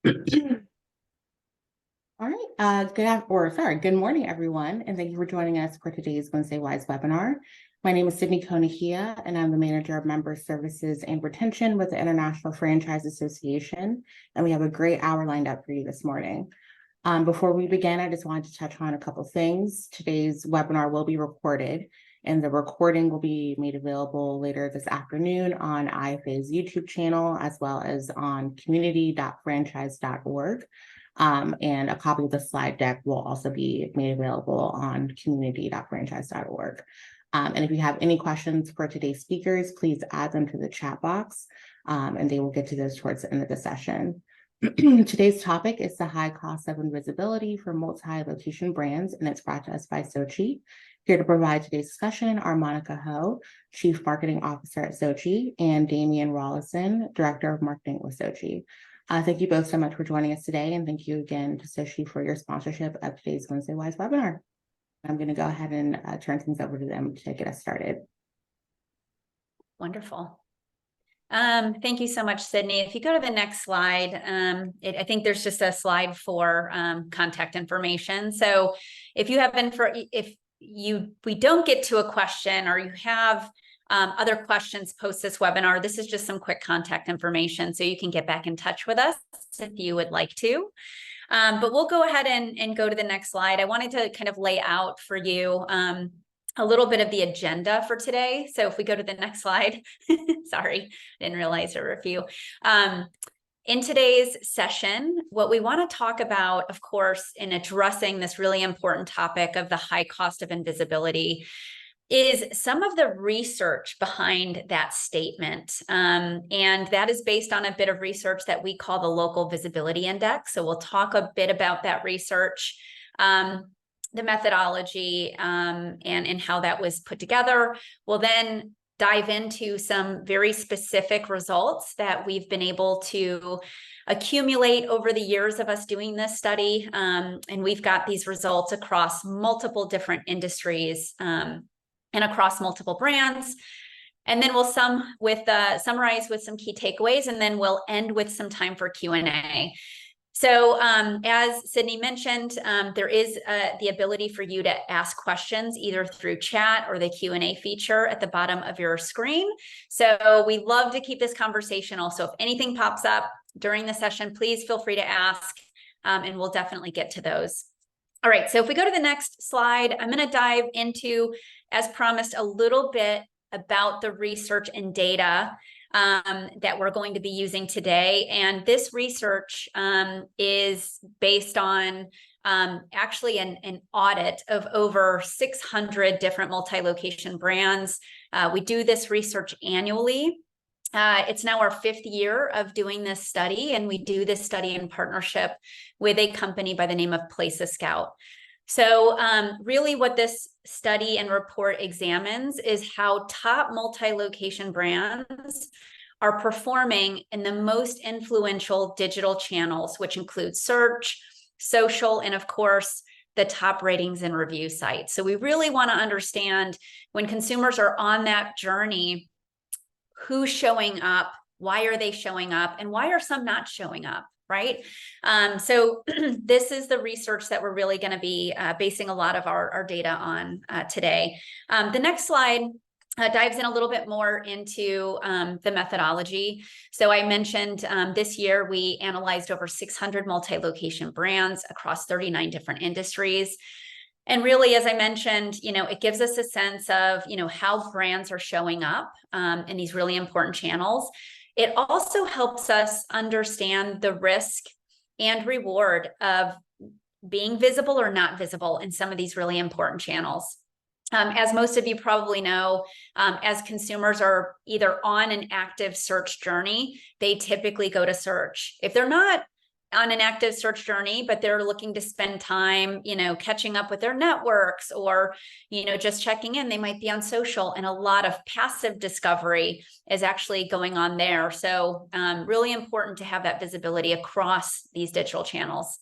All right. Good morning, everyone, and thank you for joining us for today's Wednesday Wise webinar. My name is Sydney Konahia, and I'm the Manager of Member Services and Retention with the International Franchise Association, and we have a great hour lined up for you this morning. Before we begin, I just wanted to touch on a couple things. Today's webinar will be recorded, and the recording will be made available later this afternoon on IFA's YouTube channel, as well as on community.franchise.org. And a copy of the slide deck will also be made available on community.franchise.org. And if you have any questions for today's speakers, please add them to the chat box, and they will get to those towards the end of the session. Today's topic is the high cost of invisibility for multi-location brands, and it's brought to us by Sochi. Here to provide today's discussion are Monica Ho, Chief Marketing Officer at Sochi, and Damian Rollison, Director of Marketing with Sochi. Thank you both so much for joining us today, and thank you again to Sochi for your sponsorship of today's Wednesday Wise webinar. I'm going to go ahead and turn things over to them to get us started. Wonderful. Thank you so much, Sydney. If you go to the next slide, I think there's just a slide for contact information. So if you have we don't get to a question or you have other questions post this webinar, this is just some quick contact information so you can get back in touch with us if you would like to. But we'll go ahead and go to the next slide. I wanted to kind of lay out for you a little bit of the agenda for today. So if we go to the next slide, sorry, didn't realize there were a few. In today's session, what we want to talk about, of course, in addressing this really important topic of the high cost of invisibility is some of the research behind that statement. And that is based on a bit of research that we call the Local Visibility Index. So we'll talk a bit about that research, the methodology, and how that was put together. We'll then dive into some very specific results that we've been able to accumulate over the years of us doing this study. And we've got these results across multiple different industries and across multiple brands. And then we'll summarize with some key takeaways, and then we'll end with some time for Q&A. So as Sydney mentioned, there is the ability for you to ask questions either through chat or the Q&A feature at the bottom of your screen. So we love to keep this conversational. So if anything pops up during the session, please feel free to ask, and we'll definitely get to those. All right, so if we go to the next slide, I'm going to dive into, as promised, a little bit about the research and data that we're going to be using today. And this research is based on actually an audit of over 600 different multi-location brands. We do this research annually. It's now our 5th year of doing this study, and we do this study in partnership with a company by the name of Place a Scout. So really what this study and report examines is how top multi-location brands are performing in the most influential digital channels, which include search, social, and of course, the top ratings and review sites. So we really want to understand when consumers are on that journey, who's showing up, why are they showing up, and why are some not showing up, right? So this is the research that we're really going to be basing a lot of our data on today. The next slide dives in a little bit more into the methodology. So I mentioned this year we analyzed over 600 multi-location brands across 39 different industries. And really, as I mentioned, it gives us a sense of, how brands are showing up in these really important channels. It also helps us understand the risk and reward of being visible or not visible in some of these really important channels. As most of you probably know, as consumers are either on an active search journey, they typically go to search. If they're not on an active search journey, but they're looking to spend time, catching up with their networks or, just checking in, they might be on social, and a lot of passive discovery is actually going on there. So really important to have that visibility across these digital channels.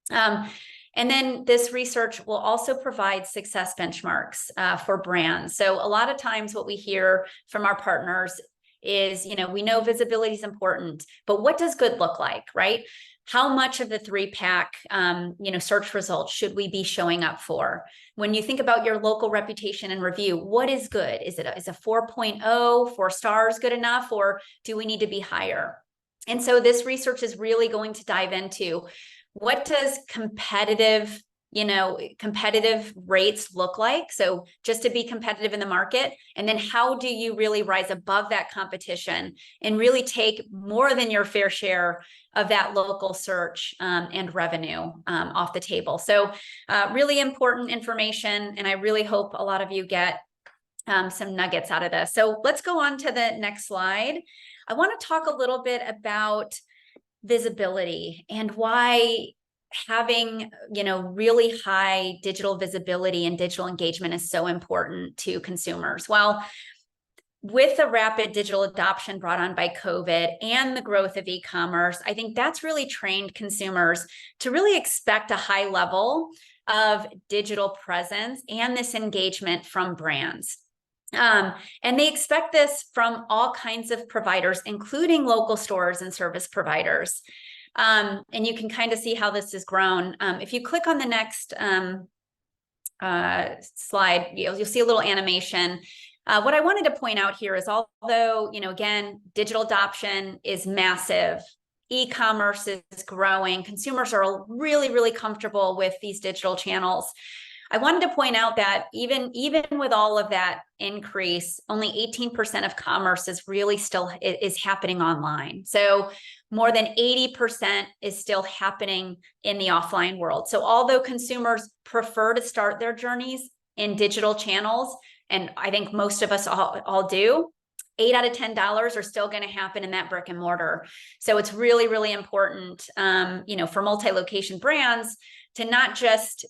And then this research will also provide success benchmarks for brands. So a lot of times what we hear from our partners is, we know visibility is important, but what does good look like, right? How much of the 3-pack, search results should we be showing up for? When you think about your local reputation and review, what is good? Is a 4.0, 4 stars good enough, or do we need to be higher? And so this research is really going to dive into what does competitive rates look like? So just to be competitive in the market, and then how do you really rise above that competition and really take more than your fair share of that local search and revenue off the table? So really important information, and I really hope a lot of you get some nuggets out of this. So let's go on to the next slide. I want to talk a little bit about visibility and why having, really high digital visibility and digital engagement is so important to consumers. Well, with the rapid digital adoption brought on by COVID and the growth of e-commerce, I think that's really trained consumers to really expect a high level of digital presence and this engagement from brands. And they expect this from all kinds of providers, including local stores and service providers. And you can kind of see how this has grown. If you click on the next slide, you'll see a little animation. What I wanted to point out here is, although, again, digital adoption is massive, e-commerce is growing, consumers are really, really comfortable with these digital channels. I wanted to point out that even with all of that increase, only 18% of commerce is really still is happening online. So more than 80% is still happening in the offline world. So although consumers prefer to start their journeys in digital channels, and I think most of us all do, 8 out of $10 are still going to happen in that brick and mortar. So it's really, really important, for multi-location brands to not just,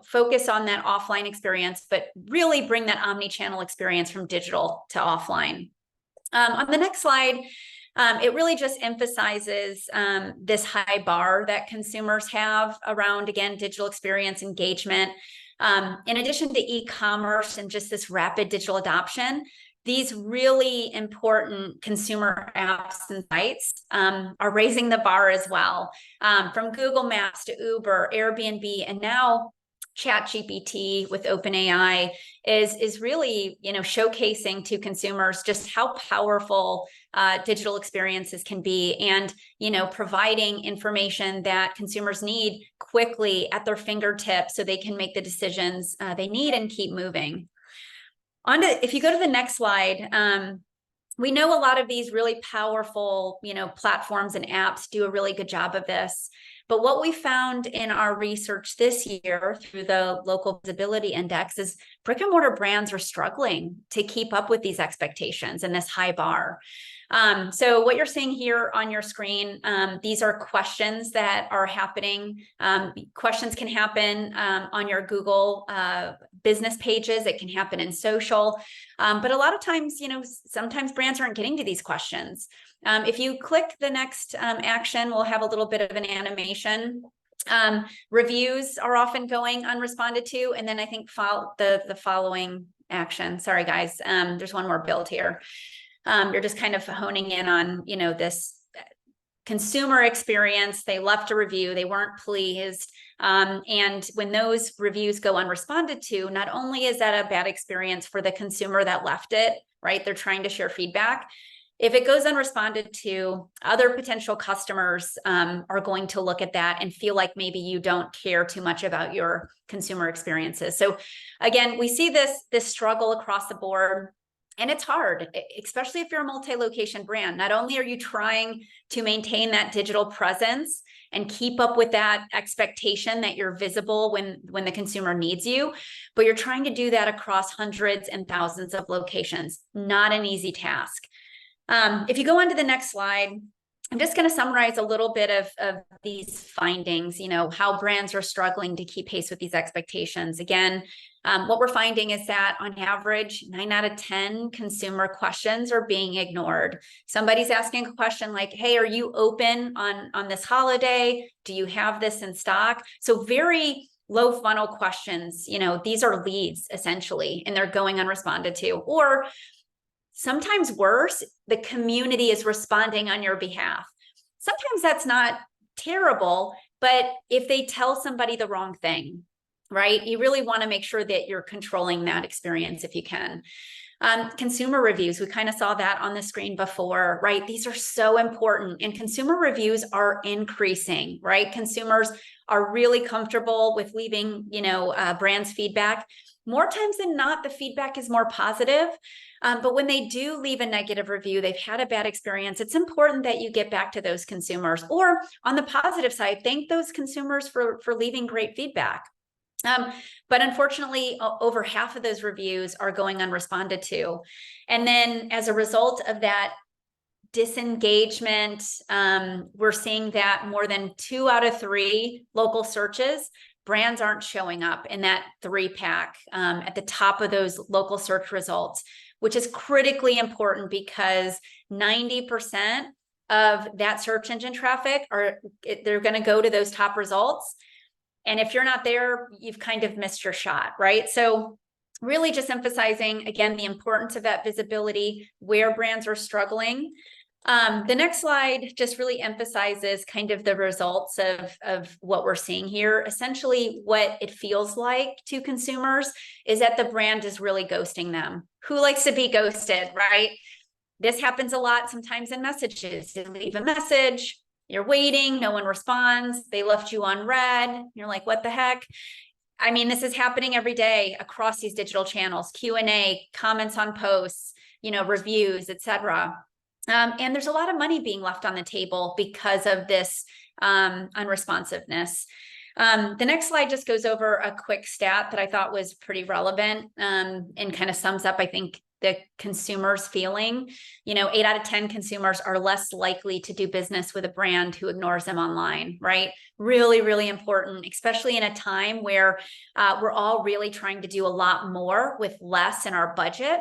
focus on that offline experience, but really bring that omni-channel experience from digital to offline. On the next slide, it really just emphasizes this high bar that consumers have around, again, digital experience engagement. In addition to e-commerce and just this rapid digital adoption, these really important consumer apps and sites are raising the bar as well. From Google Maps to Uber, Airbnb, and now ChatGPT with OpenAI is really, showcasing to consumers just how powerful digital experiences can be, and, providing information that consumers need quickly at their fingertips so they can make the decisions they need and keep moving. If you go to the next slide, we know a lot of these really powerful, platforms and apps do a really good job of this. But what we found in our research this year through the Local Visibility Index is brick and mortar brands are struggling to keep up with these expectations and this high bar. So what you're seeing here on your screen, these are questions that are happening. Questions can happen on your Google business pages. It can happen in social. But a lot of times, sometimes brands aren't getting to these questions. If you click the next action, we'll have a little bit of an animation. Reviews are often going unresponded to. And then I think the following action. Sorry, guys. There's one more build here. You're just kind of honing in on, this consumer experience. They left a review, they weren't pleased. And when those reviews go unresponded to, not only is that a bad experience for the consumer that left it, right? They're trying to share feedback. If it goes unresponded to, other potential customers are going to look at that and feel like maybe you don't care too much about your consumer experiences. So again, we see this struggle across the board. And it's hard, especially if you're a multi-location brand. Not only are you trying to maintain that digital presence and keep up with that expectation that you're visible when the consumer needs you, but you're trying to do that across hundreds and thousands of locations. Not an easy task. If you go on to the next slide, I'm just going to summarize a little bit of these findings, how brands are struggling to keep pace with these expectations. Again, what we're finding is that on average, 9 out of 10 consumer questions are being ignored. Somebody's asking a question like, hey, are you open on this holiday? Do you have this in stock? So very low funnel questions, these are leads essentially, and they're going unresponded to. Or Sometimes worse, the community is responding on your behalf. Sometimes that's not terrible, but if they tell somebody the wrong thing, right, you really want to make sure that you're controlling that experience if you can. Consumer reviews, we kind of saw that on the screen before, right? These are so important, and consumer reviews are increasing, right? Consumers are really comfortable with leaving, brands feedback. More times than not, the feedback is more positive. But when they do leave a negative review, they've had a bad experience, it's important that you get back to those consumers, or on the positive side, thank those consumers for leaving great feedback. But unfortunately, over half of those reviews are going unresponded to. And then as a result of that disengagement, we're seeing that more than 2 out of 3 local searches, brands aren't showing up in that 3-pack at the top of those local search results, which is critically important because 90% of that search engine traffic they're going to go to those top results. And if you're not there, you've kind of missed your shot, right? So really just emphasizing, again, the importance of that visibility, where brands are struggling. The next slide just really emphasizes kind of the results of what we're seeing here. Essentially, what it feels like to consumers is that the brand is really ghosting them. Who likes to be ghosted, right? This happens a lot sometimes in messages. You leave a message, you're waiting, no one responds, they left you on red, you're like, what the heck? I mean, this is happening every day across these digital channels, Q&A, comments on posts, reviews, etc. And there's a lot of money being left on the table because of this unresponsiveness. The next slide just goes over a quick stat that I thought was pretty relevant and kind of sums up, I think, the consumer's feeling. 8 out of 10 consumers are less likely to do business with a brand who ignores them online, right? Really, really important, especially in a time where we're all really trying to do a lot more with less in our budget.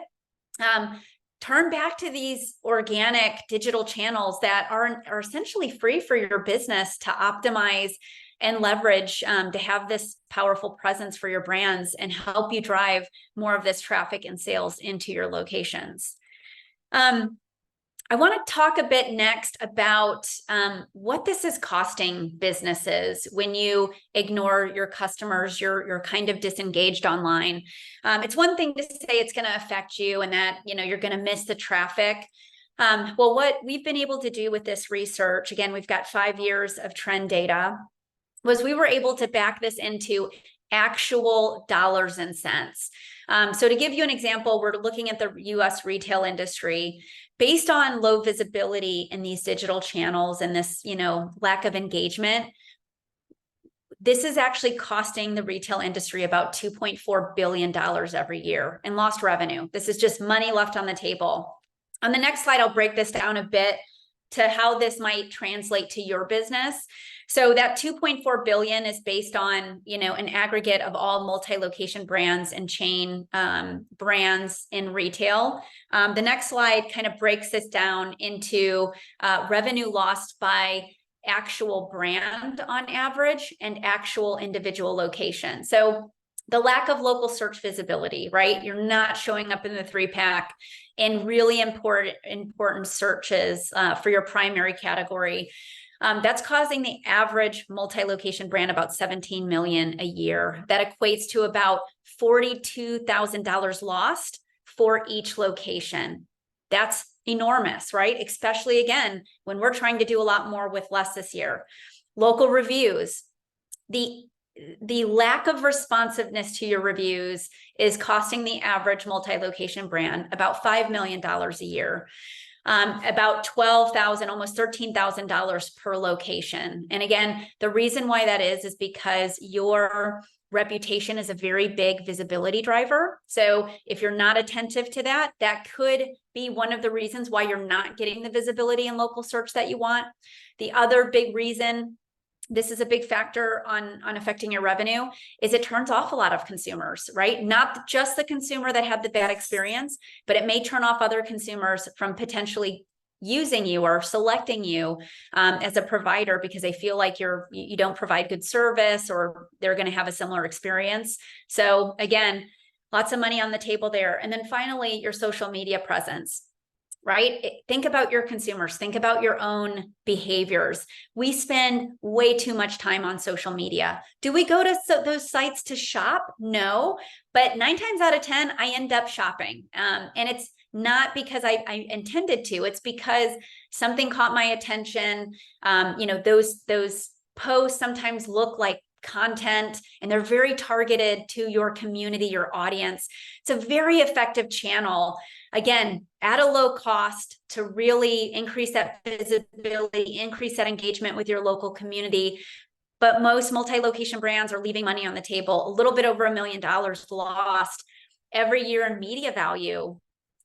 Turn back to these organic digital channels that are essentially free for your business to optimize and leverage to have this powerful presence for your brands and help you drive more of this traffic and sales into your locations. I want to talk a bit next about what this is costing businesses when you ignore your customers, you're kind of disengaged online. It's one thing to say it's going to affect you and that you're going to miss the traffic. Well, what we've been able to do with this research, again, we've got 5 years of trend data, was we were able to back this into actual dollars and cents. So to give you an example, we're looking at the US retail industry. Based on low visibility in these digital channels and this, lack of engagement, this is actually costing the retail industry about $2.4 billion every year in lost revenue. This is just money left on the table. On the next slide, I'll break this down a bit to how this might translate to your business. So that 2.4 billion is based on, an aggregate of all multi-location brands and chain brands in retail. The next slide kind of breaks this down into revenue lost by actual brand on average and actual individual location. So the lack of local search visibility, right? You're not showing up in the 3-pack in really important searches for your primary category. That's causing the average multi-location brand about 17 million a year. That equates to about $42,000 lost for each location. That's enormous, right? Especially again, when we're trying to do a lot more with less this year. Local reviews. The lack of responsiveness to your reviews is costing the average multi-location brand about $5 million a year. About $12,000, almost $13,000 per location. And again, the reason why that is because your reputation is a very big visibility driver. So if you're not attentive to that, that could be one of the reasons why you're not getting the visibility in local search that you want. The other big reason, this is a big factor on affecting your revenue, is it turns off a lot of consumers, right? Not just the consumer that had the bad experience, but it may turn off other consumers from potentially using you or selecting you as a provider because they feel like you don't provide good service or they're going to have a similar experience. So again, lots of money on the table there. And then finally, your social media presence. Right? Think about your consumers, think about your own behaviors. We spend way too much time on social media. Do we go to those sites to shop? No, but 9 times out of 10, I end up shopping. And it's not because I intended to, it's because something caught my attention. Those posts sometimes look like content and they're very targeted to your community, your audience. It's a very effective channel, again, at a low cost to really increase that visibility, increase that engagement with your local community. But most multi-location brands are leaving money on the table, a little bit over $1 million lost every year in media value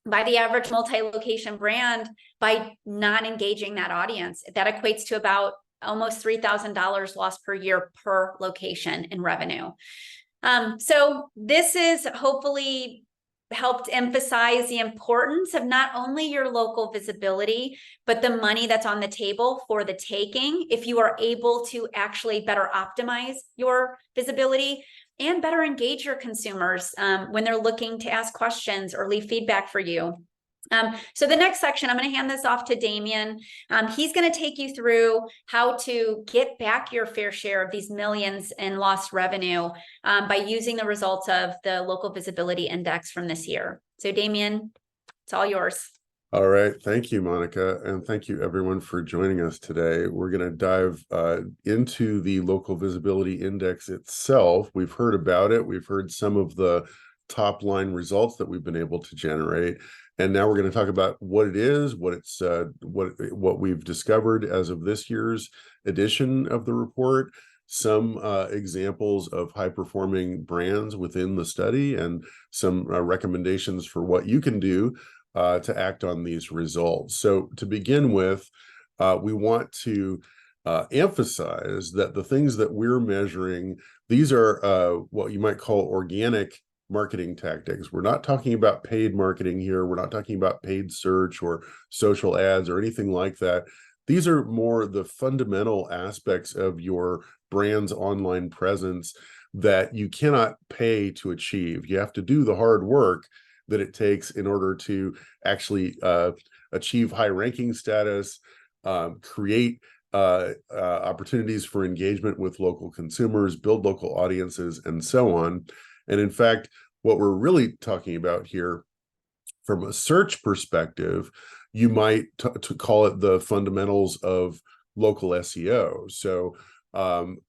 by the average multi-location brand by not engaging that audience. That equates to about almost $3,000 lost per year per location in revenue. So this is hopefully helped emphasize the importance of not only your local visibility, but the money that's on the table for the taking if you are able to actually better optimize your visibility and better engage your consumers when they're looking to ask questions or leave feedback for you. So the next section, I'm going to hand this off to Damien. He's going to take you through how to get back your fair share of these millions in lost revenue by using the results of the local visibility index from this year. So Damien, it's all yours. All right. Thank you, Monica. And thank you everyone for joining us today. We're going to dive into the local visibility index itself. We've heard about it. We've heard some of the top line results that we've been able to generate. And now we're going to talk about what it is, what we've discovered as of this year's edition of the report, some examples of high-performing brands within the study, and some recommendations for what you can do to act on these results. So to begin with, we want to emphasize that the things that we're measuring, these are what you might call organic marketing tactics. We're not talking about paid marketing here. We're not talking about paid search or social ads or anything like that. These are more the fundamental aspects of your brand's online presence that you cannot pay to achieve. You have to do the hard work that it takes in order to actually achieve high ranking status, create opportunities for engagement with local consumers, build local audiences, and so on. And in fact, what we're really talking about here from a search perspective, you might call it the fundamentals of local SEO. So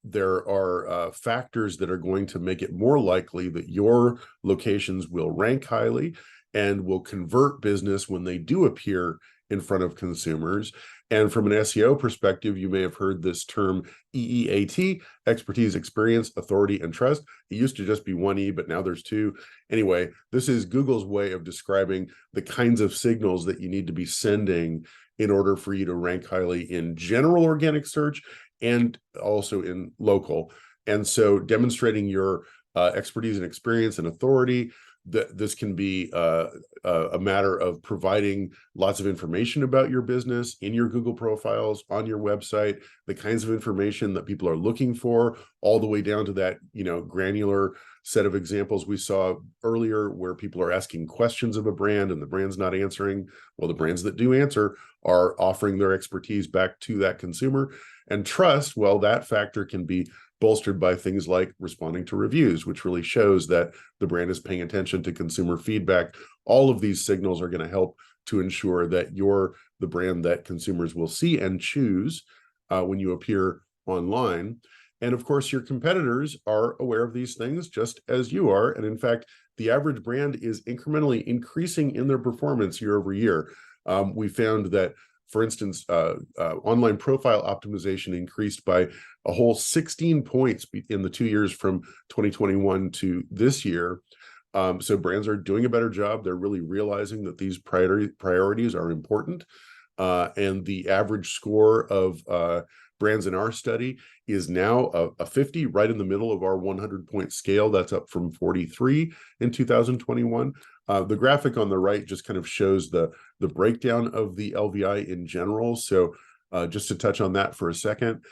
there are factors that are going to make it more likely that your locations will rank highly and will convert business when they do appear in front of consumers. And from an SEO perspective, you may have heard this term EEAT, expertise, experience, authority, and trust. It used to just be one E, but now there's two. Anyway, this is Google's way of describing the kinds of signals that you need to be sending in order for you to rank highly in general organic search and also in local. And so demonstrating your expertise and experience and authority, this can be a matter of providing lots of information about your business in your Google profiles, on your website, the kinds of information that people are looking for, all the way down to that, granular set of examples we saw earlier where people are asking questions of a brand and the brand's not answering. Well, the brands that do answer are offering their expertise back to that consumer. And trust, well, that factor can be bolstered by things like responding to reviews, which really shows that the brand is paying attention to consumer feedback. All of these signals are going to help to ensure that you're the brand that consumers will see and choose when you appear online. And of course, your competitors are aware of these things just as you are. And in fact, the average brand is incrementally increasing in their performance year over year. We found that, for instance, online profile optimization increased by a whole 16 points in the 2 years from 2021 to this year. So brands are doing a better job. They're really realizing that these priorities are important. And the average score of brands in our study is now a 50, right in the middle of our 100-point scale. That's up from 43 in 2021. The graphic on the right just kind of shows the breakdown of the LVI in general. So just to touch on that for a second,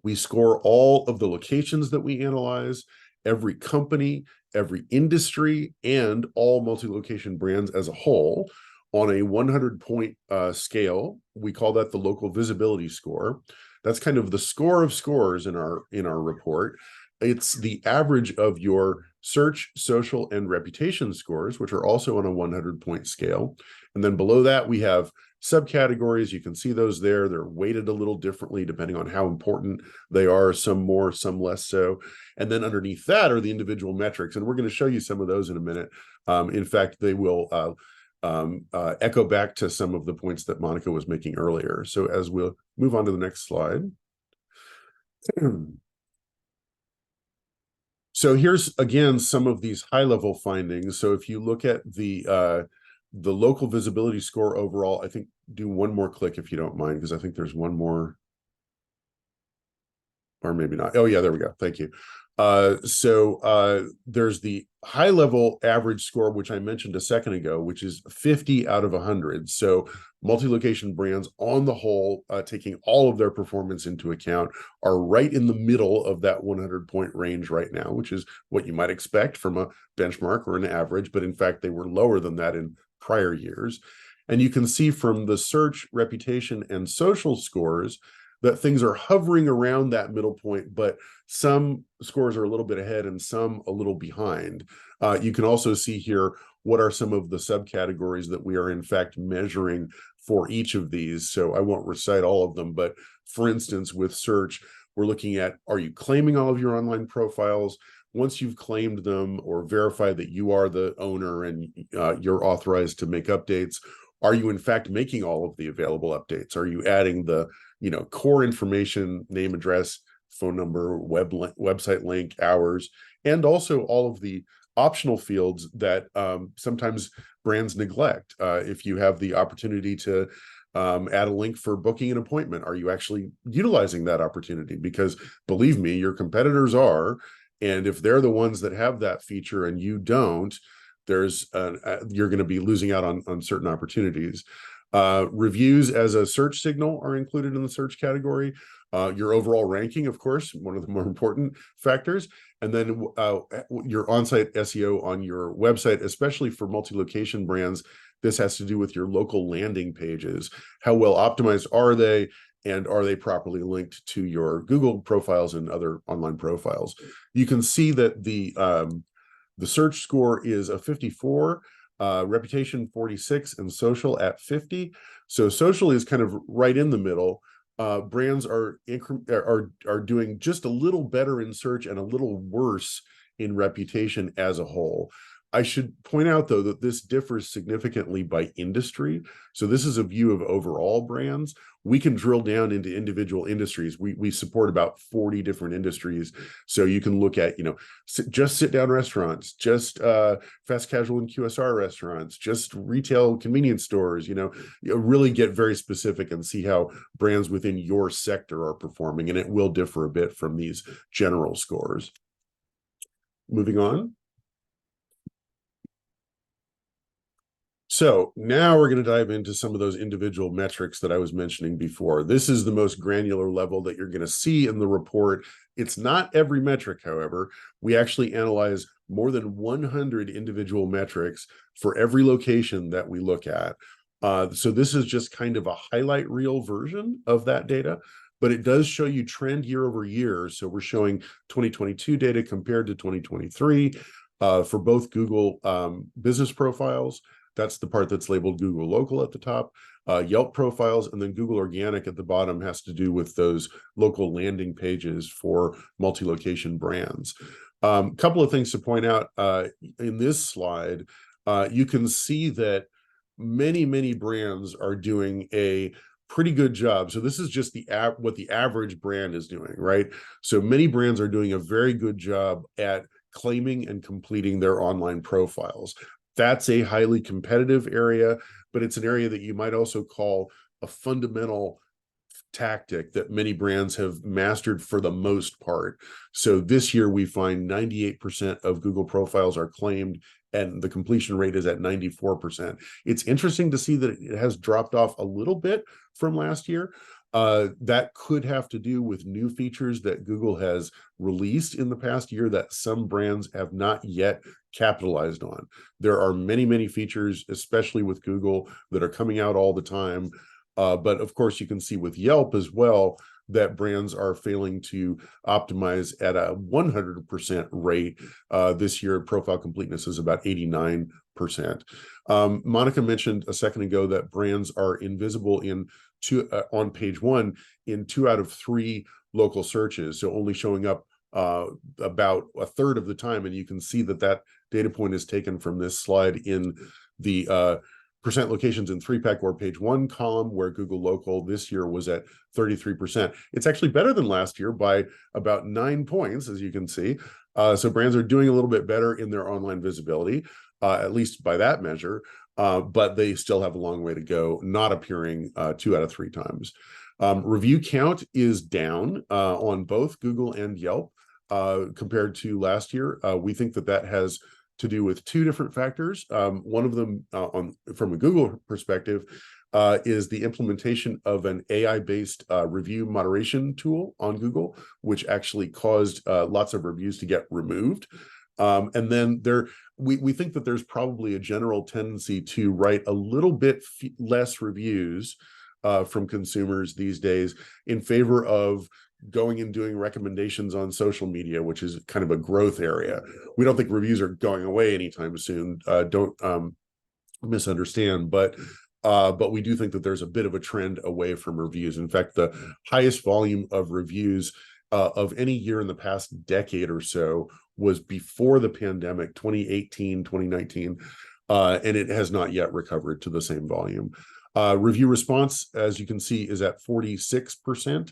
we score all of the locations that we analyze, every company, every industry, and all multi-location brands as a whole on a 100-point scale. We call that the local visibility score. That's kind of the score of scores in our report. It's the average of your search, social, and reputation scores, which are also on a 100-point scale. And then below that, we have subcategories. You can see those there. They're weighted a little differently depending on how important they are, some more, some less so. And then underneath that are the individual metrics. And we're going to show you some of those in a minute. In fact, they will echo back to some of the points that Monica was making earlier. So as we'll move on to the next slide. So here's, again, some of these high-level findings. So if you look at the local visibility score overall, I think do one more click if you don't mind, because I think there's one more, or maybe not. Oh yeah, there we go. Thank you. So there's the high level average score, which I mentioned a second ago, which is 50 out of 100. So multi-location brands on the whole, taking all of their performance into account, are right in the middle of that 100-point range right now, which is what you might expect from a benchmark or an average, but in fact, they were lower than that in prior years. And you can see from the search, reputation, and social scores that things are hovering around that middle point, but some scores are a little bit ahead and some a little behind. You can also see here what are some of the subcategories that we are in fact measuring for each of these. So I won't recite all of them, but for instance, with search, we're looking at, are you claiming all of your online profiles? Once you've claimed them or verified that you are the owner and you're authorized to make updates, are you in fact making all of the available updates? Are you adding the core information, name, address, phone number, website link, hours, and also all of the optional fields that sometimes brands neglect? If you have the opportunity to add a link for booking an appointment, are you actually utilizing that opportunity? Because believe me, your competitors are, and if they're the ones that have that feature and you don't, there's you're going to be losing out on certain opportunities. Reviews as a search signal are included in the search category. Your overall ranking, of course, one of the more important factors. And then your on-site SEO on your website, especially for multi-location brands, this has to do with your local landing pages. How well optimized are they? And are they properly linked to your Google profiles and other online profiles? You can see that the search score is a 54, reputation 46, and social at 50. So social is kind of right in the middle. Brands are doing just a little better in search and a little worse in reputation as a whole. I should point out, though, that this differs significantly by industry. So this is a view of overall brands. We can drill down into individual industries. We support about 40 different industries. So you can look at, just sit-down restaurants, just fast casual and QSR restaurants, just retail convenience stores, you really get very specific and see how brands within your sector are performing. And it will differ a bit from these general scores. Moving on. So now we're going to dive into some of those individual metrics that I was mentioning before. This is the most granular level that you're going to see in the report. It's not every metric, however. We actually analyze more than 100 individual metrics for every location that we look at. So this is just kind of a highlight reel version of that data, but it does show you trend year over year. So we're showing 2022 data compared to 2023 for both Google business profiles. That's the part that's labeled Google Local at the top, Yelp profiles, and then Google Organic at the bottom has to do with those local landing pages for multi-location brands. Couple of things to point out in this slide. You can see that many brands are doing a pretty good job. So this is just what the average brand is doing, right? So many brands are doing a very good job at claiming and completing their online profiles. That's a highly competitive area, but it's an area that you might also call a fundamental tactic that many brands have mastered for the most part. So this year we find 98% of Google profiles are claimed and the completion rate is at 94%. It's interesting to see that it has dropped off a little bit from last year, That could have to do with new features that Google has released in the past year that some brands have not yet capitalized on. There are many, many features, especially with Google, that are coming out all the time. But of course, you can see with Yelp as well that brands are failing to optimize at a 100% rate. This year, profile completeness is about 89%. Monica mentioned a second ago that brands are invisible on page one in 2 out of 3 local searches, so only showing up about a third of the time. And you can see that data point is taken from this slide in the percent locations in 3-pack or page 1 column, where Google Local this year was at 33%. It's actually better than last year by about 9 points, as you can see. So brands are doing a little bit better in their online visibility, at least by that measure. But they still have a long way to go, not appearing 2 out of 3 times. Review count is down on both Google and Yelp compared to last year. We think that has to do with 2 different factors. One of them, from a Google perspective, is the implementation of an AI-based review moderation tool on Google, which actually caused lots of reviews to get removed. And then we think that there's probably a general tendency to write a little bit less reviews from consumers these days in favor of going and doing recommendations on social media, which is kind of a growth area. We don't think reviews are going away anytime soon. Don't misunderstand, but we do think that there's a bit of a trend away from reviews. In fact, the highest volume of reviews of any year in the past decade or so was before the pandemic, 2018, 2019, and it has not yet recovered to the same volume. Review response, as you can see, is at 46%.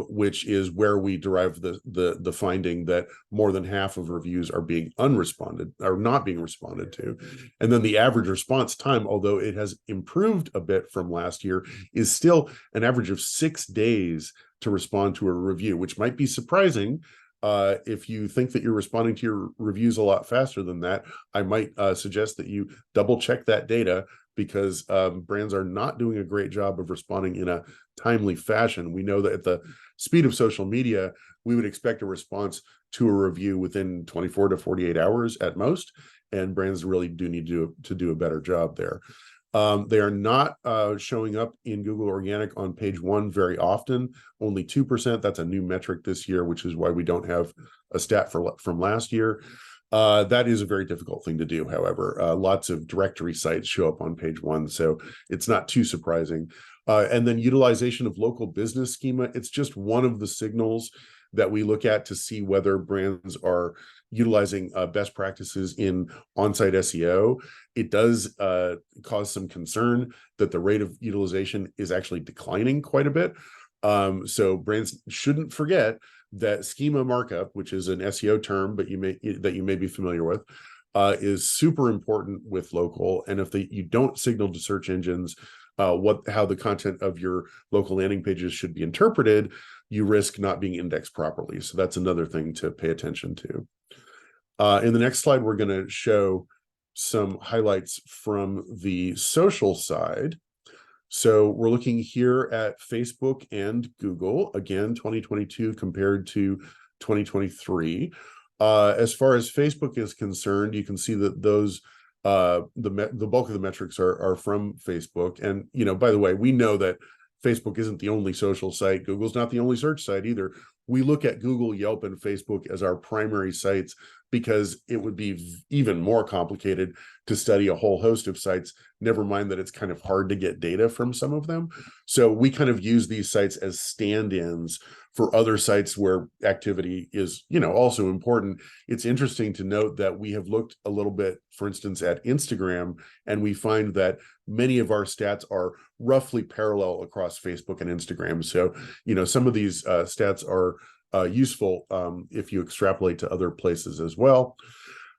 Which is where we derive the finding that more than half of reviews are being unresponded or not being responded to. And then the average response time, although it has improved a bit from last year, is still an average of 6 days to respond to a review, which might be surprising. If you think that you're responding to your reviews a lot faster than that, I might suggest that you double check that data, because brands are not doing a great job of responding in a timely fashion. We know that at the speed of social media, we would expect a response to a review within 24 to 48 hours at most, and brands really do need to do a better job there. They are not showing up in Google Organic on page 1 very often, only 2%. That's a new metric this year, which is why we don't have a stat from last year. That is a very difficult thing to do, however. Lots of directory sites show up on page 1, so it's not too surprising. And then utilization of local business schema, it's just one of the signals that we look at to see whether brands are utilizing best practices in on-site SEO. It does cause some concern that the rate of utilization is actually declining quite a bit. So brands shouldn't forget that schema markup, which is an SEO term, but you may be familiar with, is super important with local. And if you don't signal to search engines how the content of your local landing pages should be interpreted, you risk not being indexed properly. So that's another thing to pay attention to. In the next slide, we're going to show some highlights from the social side. So we're looking here at Facebook and Google, again, 2022 compared to 2023. As far as Facebook is concerned, you can see that those the bulk of the metrics are from Facebook. And, by the way, we know that Facebook isn't the only social site. Google's not the only search site either. We look at Google, Yelp, and Facebook as our primary sites because it would be even more complicated to study a whole host of sites, never mind that it's kind of hard to get data from some of them. So we kind of use these sites as stand-ins for other sites where activity is, also important. It's interesting to note that we have looked a little bit, for instance, at Instagram, and we find that many of our stats are roughly parallel across Facebook and Instagram. So, some of these stats are useful if you extrapolate to other places as well.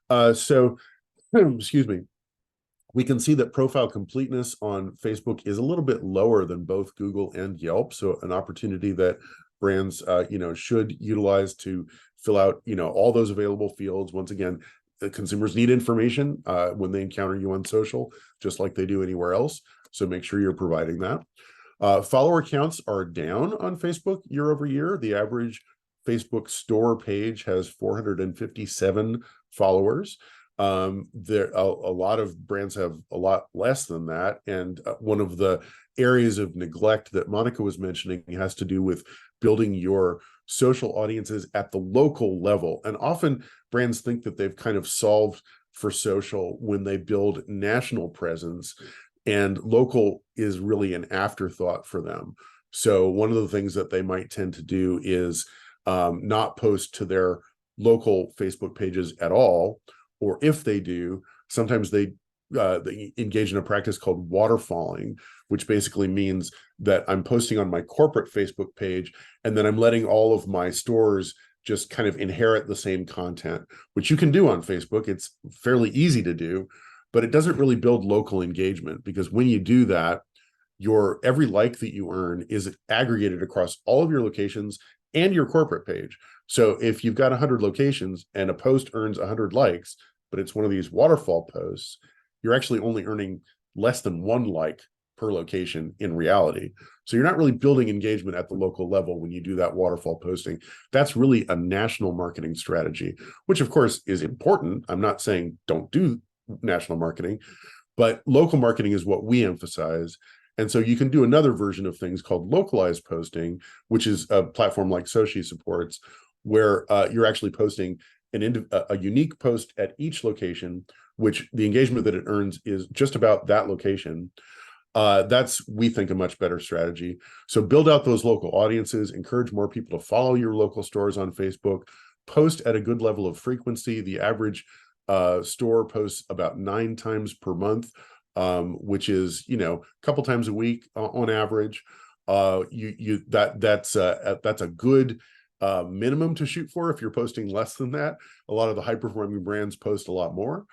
So, excuse me. We can see that profile completeness on Facebook is a little bit lower than both Google and Yelp. So an opportunity that brands, should utilize to fill out, all those available fields. Once again, the consumers need information when they encounter you on social, just like they do anywhere else. So make sure you're providing that. Follower counts are down on Facebook year over year. The average Facebook store page has 457 followers. A lot of brands have a lot less than that. And one of the areas of neglect that Monica was mentioning has to do with building your social audiences at the local level. And often brands think that they've kind of solved for social when they build national presence, and local is really an afterthought for them. So one of the things that they might tend to do is not post to their local Facebook pages at all, or if they do, sometimes they engage in a practice called waterfalling, which basically means that I'm posting on my corporate Facebook page, and then I'm letting all of my stores just kind of inherit the same content, which you can do on Facebook. It's fairly easy to do, but it doesn't really build local engagement, because when you do that, your every like that you earn is aggregated across all of your locations and your corporate page. So if you've got 100 locations and a post earns 100 likes, but it's one of these waterfall posts, you're actually only earning less than 1 like per location in reality. So you're not really building engagement at the local level when you do that waterfall posting. That's really a national marketing strategy, which of course is important. I'm not saying don't do national marketing, but local marketing is what we emphasize. And so you can do another version of things called localized posting, which is a platform like Sochi supports, where you're actually posting a unique post at each location, which the engagement that it earns is just about that location. That's, we think, a much better strategy. So build out those local audiences, encourage more people to follow your local stores on Facebook, post at a good level of frequency. The average store posts about 9 times per month, which is, a couple times a week on average. That's a good minimum to shoot for. If you're posting less than that, a lot of the high performing brands post a lot more.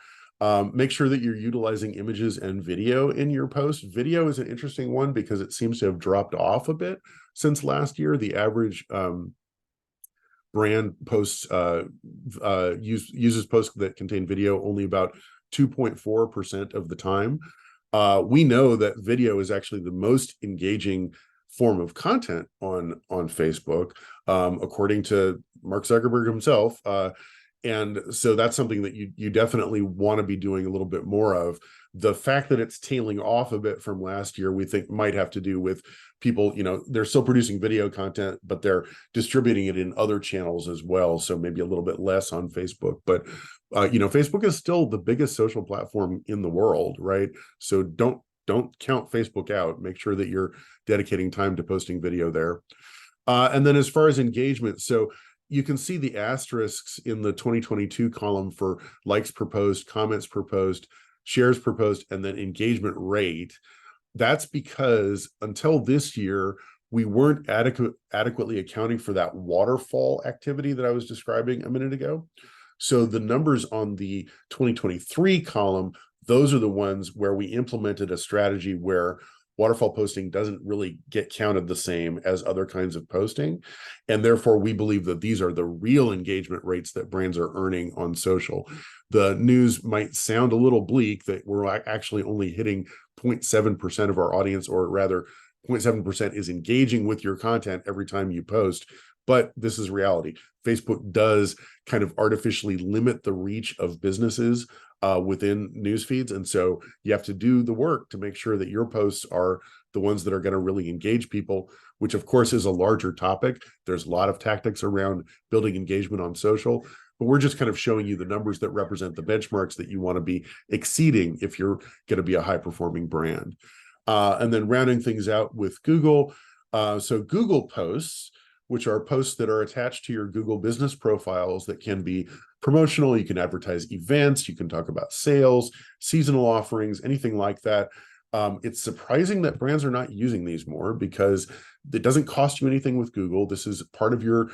Make sure that you're utilizing images and video in your post. Video is an interesting one because it seems to have dropped off a bit since last year. The average brand posts uses posts that contain video only about 2.4% of the time. We know that video is actually the most engaging form of content on Facebook, according to Mark Zuckerberg himself. And so that's something that you definitely want to be doing a little bit more of. The fact that it's tailing off a bit from last year, we think might have to do with people, they're still producing video content, but they're distributing it in other channels as well. So maybe a little bit less on Facebook, but Facebook is still the biggest social platform in the world, right? So don't count Facebook out. Make sure that you're dedicating time to posting video there. And then as far as engagement, so you can see the asterisks in the 2022 column for likes per post, comments per post, shares per post, and then engagement rate. That's because until this year, we weren't adequately accounting for that waterfall activity that I was describing a minute ago. So the numbers on the 2023 column, those are the ones where we implemented a strategy where waterfall posting doesn't really get counted the same as other kinds of posting. And therefore, we believe that these are the real engagement rates that brands are earning on social. The news might sound a little bleak that we're actually only hitting 0.7% of our audience, or rather 0.7% is engaging with your content every time you post. But this is reality. Facebook does kind of artificially limit the reach of businesses within news feeds. And so you have to do the work to make sure that your posts are the ones that are going to really engage people, which of course is a larger topic. There's a lot of tactics around building engagement on social, but we're just kind of showing you the numbers that represent the benchmarks that you want to be exceeding if you're going to be a high performing brand. And then rounding things out with Google. So Google posts, which are posts that are attached to your Google business profiles that can be promotional. You can advertise events, you can talk about sales, seasonal offerings, anything like that. It's surprising that brands are not using these more because it doesn't cost you anything with Google. This is part of your,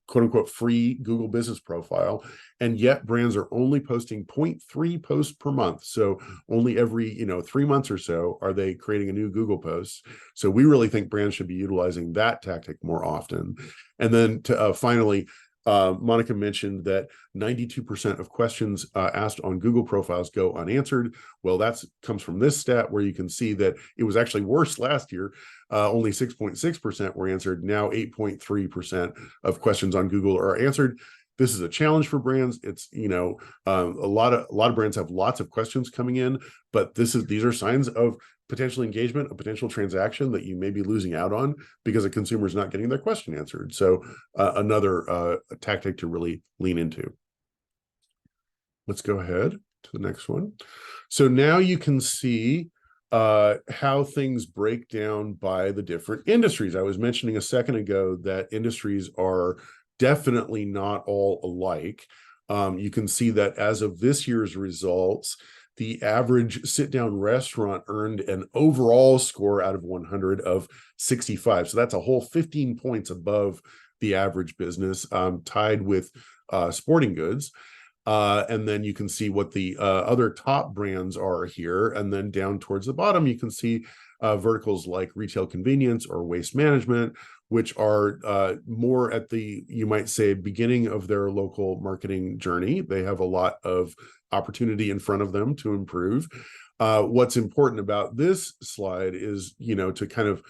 quote unquote, free Google business profile. And yet brands are only posting 0.3 posts per month. So only every, 3 months or so are they creating a new Google post. So we really think brands should be utilizing that tactic more often. And then finally, Monica mentioned that 92% of questions asked on Google profiles go unanswered. Well, that comes from this stat where you can see that it was actually worse last year. Only 6.6% were answered. Now 8.3% of questions on Google are answered. This is a challenge for brands. It's, a lot of brands have lots of questions coming in, but these are signs of potential engagement, a potential transaction that you may be losing out on because a consumer is not getting their question answered. So another tactic to really lean into. Let's go ahead to the next one. So now you can see how things break down by the different industries. I was mentioning a second ago that industries are definitely not all alike. You can see that as of this year's results, the average sit-down restaurant earned an overall score out of 100 of 65. So that's a whole 15 points above the average business, tied with sporting goods. And then you can see what the other top brands are here. And then down towards the bottom, you can see verticals like retail convenience or waste management, which are more at the, you might say, beginning of their local marketing journey. They have a lot of opportunity in front of them to improve. What's important about this slide is, to kind of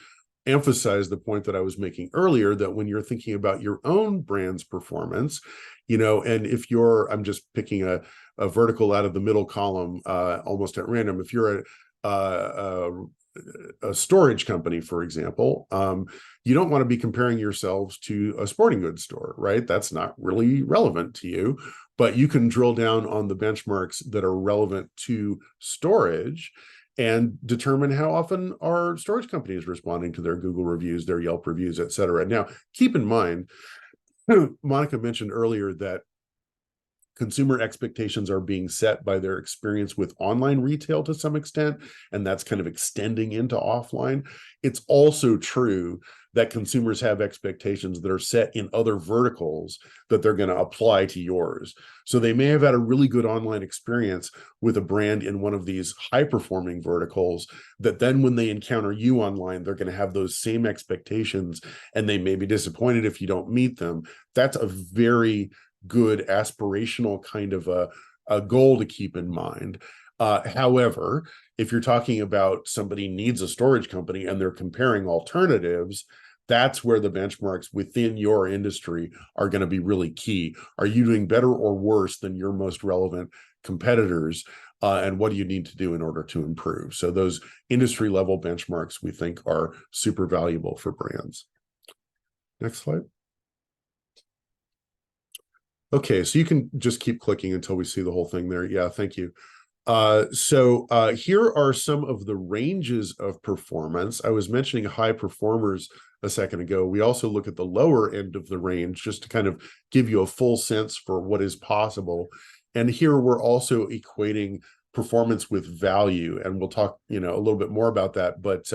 emphasize the point that I was making earlier, that when you're thinking about your own brand's performance, and if I'm just picking a vertical out of the middle column almost at random, if you're a storage company, for example, you don't want to be comparing yourselves to a sporting goods store, right? That's not really relevant to you, but you can drill down on the benchmarks that are relevant to storage and determine how often are storage companies responding to their Google reviews, their Yelp reviews, et cetera. Now, keep in mind, Monica mentioned earlier that consumer expectations are being set by their experience with online retail to some extent, and that's kind of extending into offline. It's also true that consumers have expectations that are set in other verticals that they're going to apply to yours. So they may have had a really good online experience with a brand in one of these high-performing verticals that then when they encounter you online, they're going to have those same expectations, and they may be disappointed if you don't meet them. That's a very good aspirational kind of a goal to keep in mind. However, if you're talking about somebody needs a storage company and they're comparing alternatives, that's where the benchmarks within your industry are going to be really key. Are you doing better or worse than your most relevant competitors? And what do you need to do in order to improve? So those industry level benchmarks we think are super valuable for brands. Next slide. Okay, so you can just keep clicking until we see the whole thing there. Yeah, thank you. So here are some of the ranges of performance. I was mentioning high performers a second ago. We also look at the lower end of the range just to kind of give you a full sense for what is possible. And here we're also equating performance with value, and we'll talk, a little bit more about that. But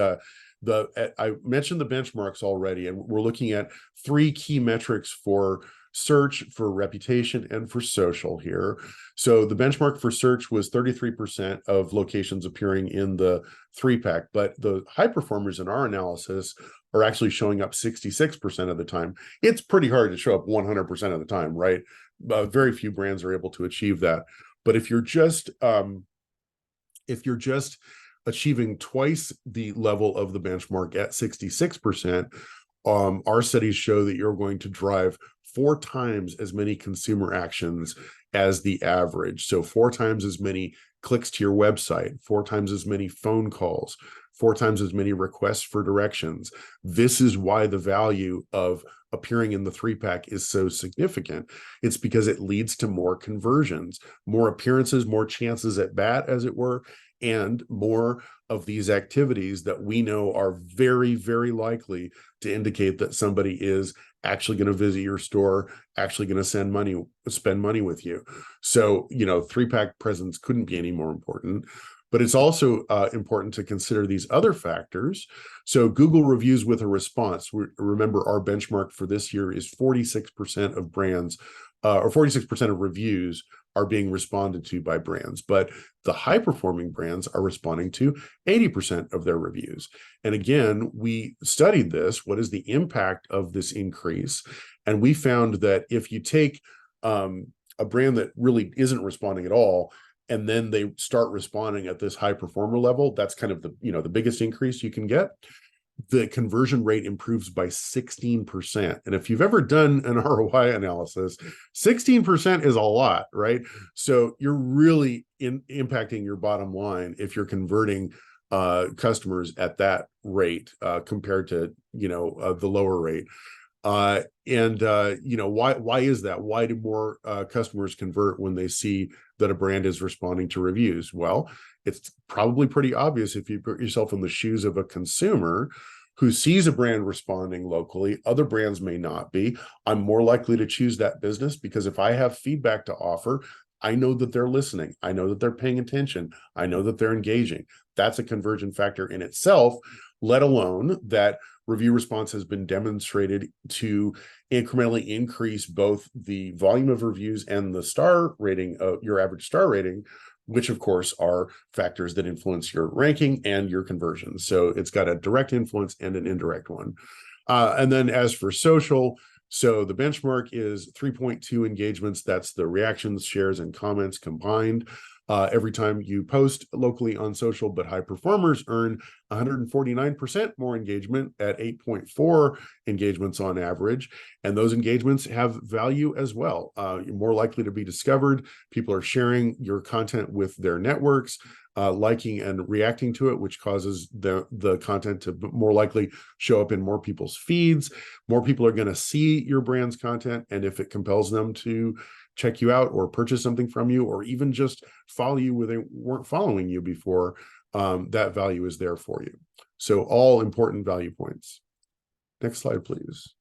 I mentioned the benchmarks already, and we're looking at 3 key metrics for search, for reputation, and for social here. So the benchmark for search was 33% of locations appearing in the 3-pack, but the high performers in our analysis are actually showing up 66% of the time. It's pretty hard to show up 100% of the time, right? Very few brands are able to achieve that. But if you're just achieving twice the level of the benchmark at 66%, our studies show that you're going to drive 4 times as many consumer actions as the average. So 4 times as many clicks to your website, 4 times as many phone calls, 4 times as many requests for directions. This is why the value of appearing in the 3-pack is so significant. It's because it leads to more conversions, more appearances, more chances at bat, as it were, and more of these activities that we know are very, very likely to indicate that somebody is actually going to visit your store, actually going to spend money with you. So, 3-pack presence couldn't be any more important. But it's also important to consider these other factors. So Google reviews with a response. Remember, our benchmark for this year is 46% of brands, or 46% of reviews are being responded to by brands, but the high performing brands are responding to 80% of their reviews. And again, we studied this. What is the impact of this increase? And we found that if you take a brand that really isn't responding at all, and then they start responding at this high performer level, that's kind of the biggest increase you can get. The conversion rate improves by 16%. And if you've ever done an ROI analysis, 16% is a lot, right? So you're really impacting your bottom line if you're converting customers at that rate compared to the lower rate. Why is that? Why do more customers convert when they see that a brand is responding to reviews? Well, it's probably pretty obvious if you put yourself in the shoes of a consumer who sees a brand responding locally. Other brands may not be. I'm more likely to choose that business because if I have feedback to offer, I know that they're listening. I know that they're paying attention. I know that they're engaging. That's a conversion factor in itself, let alone that review response has been demonstrated to incrementally increase both the volume of reviews and the star rating, your average star rating, which of course are factors that influence your ranking and your conversions. So it's got a direct influence and an indirect one. And then as for social, so the benchmark is 3.2 engagements. That's the reactions, shares, and comments combined. Every time you post locally on social, but high performers earn 149% more engagement at 8.4 engagements on average. And those engagements have value as well. You're more likely to be discovered. People are sharing your content with their networks, liking and reacting to it, which causes the content to more likely show up in more people's feeds. More people are going to see your brand's content. And if it compels them to check you out or purchase something from you, or even just follow you where they weren't following you before, that value is there for you. So all important value points. Next slide, please.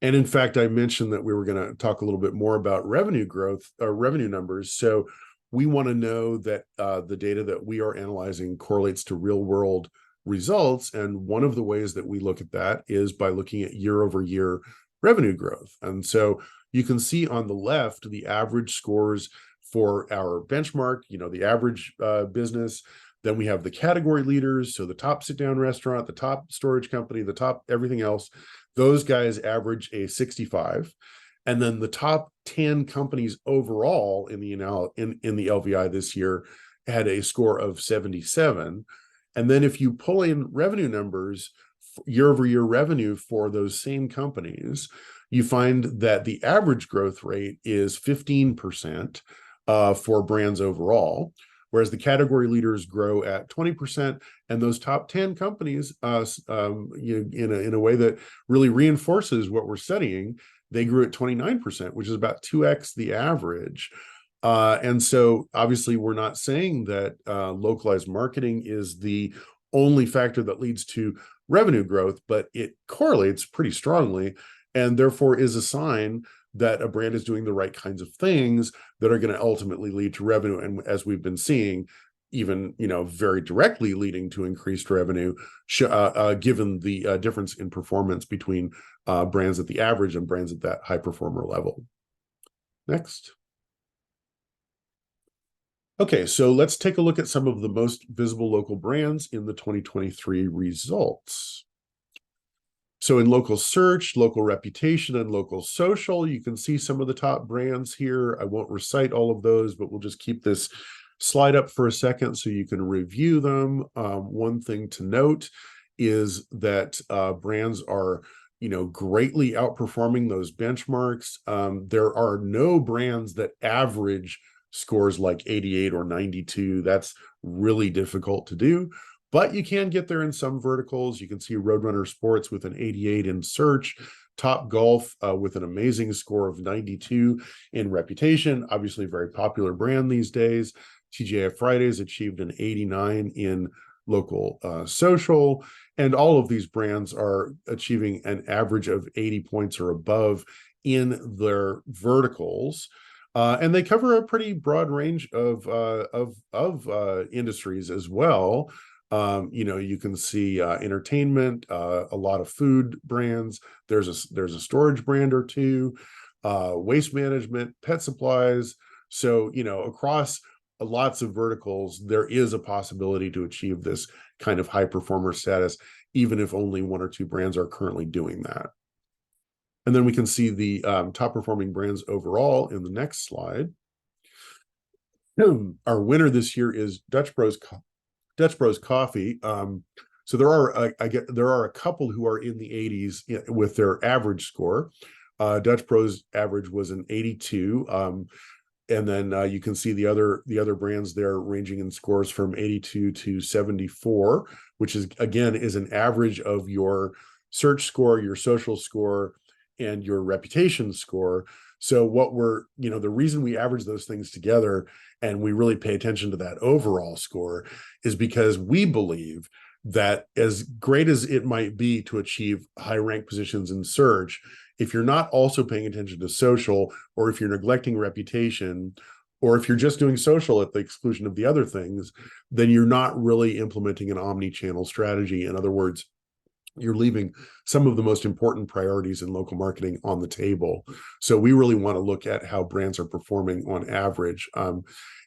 And in fact, I mentioned that we were going to talk a little bit more about revenue growth or revenue numbers. So we want to know that the data that we are analyzing correlates to real world results. And one of the ways that we look at that is by looking at year-over-year revenue growth. And so you can see on the left the average scores for our benchmark, the average business. Then we have the category leaders, so the top sit-down restaurant, the top storage company, the top everything else. Those guys average a 65. And then the top 10 companies overall in the LVI this year had a score of 77. And then if you pull in revenue numbers, year-over-year revenue for those same companies, you find that the average growth rate is 15% for brands overall, whereas the category leaders grow at 20%, and those top 10 companies, in a way that really reinforces what we're studying, they grew at 29%, which is about 2x the average. And so obviously we're not saying that localized marketing is the only factor that leads to revenue growth, but it correlates pretty strongly and therefore is a sign that a brand is doing the right kinds of things that are going to ultimately lead to revenue. And as we've been seeing, even very directly leading to increased revenue, given the difference in performance between brands at the average and brands at that high performer level. Next. Okay, so let's take a look at some of the most visible local brands in the 2023 results. So in local search, local reputation, and local social, you can see some of the top brands here. I won't recite all of those, but we'll just keep this slide up for a second so you can review them. One thing to note is that brands are greatly outperforming those benchmarks. There are no brands that average scores like 88 or 92. That's really difficult to do, but you can get there in some verticals. You can see Roadrunner Sports with an 88 in search, Top Golf with an amazing score of 92 in reputation, obviously a very popular brand these days. TGI Fridays achieved an 89 in local social, and all of these brands are achieving an average of 80 points or above in their verticals. And they cover a pretty broad range of industries as well. You can see entertainment, a lot of food brands. There's a storage brand or two. waste management, pet supplies. So, across lots of verticals, there is a possibility to achieve this kind of high performer status, even if only one or two brands are currently doing that. And then we can see the top performing brands overall in the next slide. Our winner this year is Dutch Bros Coffee. So there are a couple who are in the 80s with their average score. Dutch Bros average was an 82. And then you can see the other brands there ranging in scores from 82 to 74, which is an average of your search score, your social score, and your reputation score. So the reason we average those things together and we really pay attention to that overall score is because we believe that as great as it might be to achieve high rank positions in search, if you're not also paying attention to social, or if you're neglecting reputation, or if you're just doing social at the exclusion of the other things, then you're not really implementing an omni-channel strategy. In other words, you're leaving some of the most important priorities in local marketing on the table. So we really want to look at how brands are performing on average.